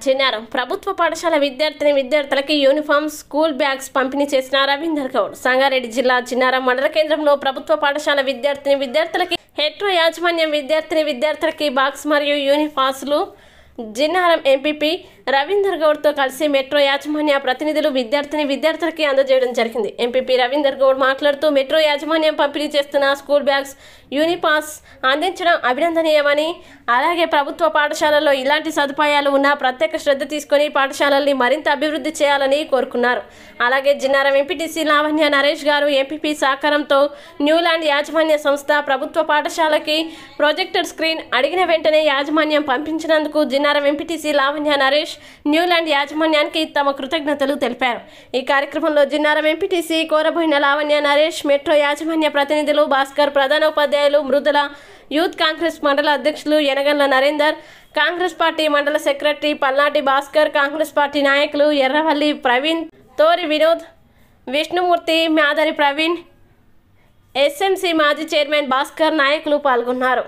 జిన్నారం ప్రభుత్వ పాఠశాల విద్యార్థులకి యూనిఫామ్ స్కూల్ బ్యాగ్స్ పంపిణీ చేసిన రవీందర్ గౌడ్. సంగారెడ్డి జిల్లా జిన్నారం మండల కేంద్రంలో ప్రభుత్వ పాఠశాల విద్యార్థులకి హెట్రో యాజమాన్యం విద్యార్థులకి బాక్స్ మరియు యూనిఫామ్లు జిన్నారం ఎంపీపీ రవీందర్ గౌడ్తో కలిసి మెట్రో యాజమాన్య ప్రతినిధులు విద్యార్థులకి అందజేయడం జరిగింది. ఎంపీపీ రవీందర్ గౌడ్ మాట్లాడుతూ మెట్రో యాజమాన్యం పంపిణీ చేస్తున్న స్కూల్ బ్యాగ్స్, యూనిఫామ్స్ అందించడం అభినందనీయమని, అలాగే ప్రభుత్వ పాఠశాలల్లో ఇలాంటి సదుపాయాలు ఉన్న ప్రత్యేక శ్రద్ధ తీసుకొని పాఠశాలల్ని మరింత అభివృద్ధి చేయాలని కోరుకున్నారు. అలాగే జిన్నారం ఎంపీటీసీ లావణ్య నరేష్ గారు ఎంపీపీ సహకారంతో న్యూల్యాండ్ యాజమాన్య సంస్థ ప్రభుత్వ పాఠశాలకి ప్రొజెక్టర్ స్క్రీన్ అడిగిన వెంటనే యాజమాన్యం పంపించినందుకు జిన్నారం ఎంపీటీసీ లావణ్య నరేష్ న్యూల్యాండ్ యాజమాన్యానికి తమ కృతజ్ఞతలు తెలిపారు. ఈ కార్యక్రమంలో జిన్నారం ఎంపీటీసీ కోరబోయిన లావణ్య నరేష్, మెట్రో యాజమాన్య ప్రతినిధులు భాస్కర్, ప్రధానోపాధ్యాయులు మృదుల, యూత్ కాంగ్రెస్ మండల అధ్యక్షులు యనగండ్ల నరేందర్, కాంగ్రెస్ పార్టీ మండల సెక్రటరీ పల్నాటి భాస్కర్, కాంగ్రెస్ పార్టీ నాయకులు ఎర్రవల్లి ప్రవీణ్, తోరి వినోద్, విష్ణుమూర్తి, మాదరి ప్రవీణ్, ఎస్ఎంసీ మాజీ చైర్మన్ భాస్కర్ నాయకులు పాల్గొన్నారు.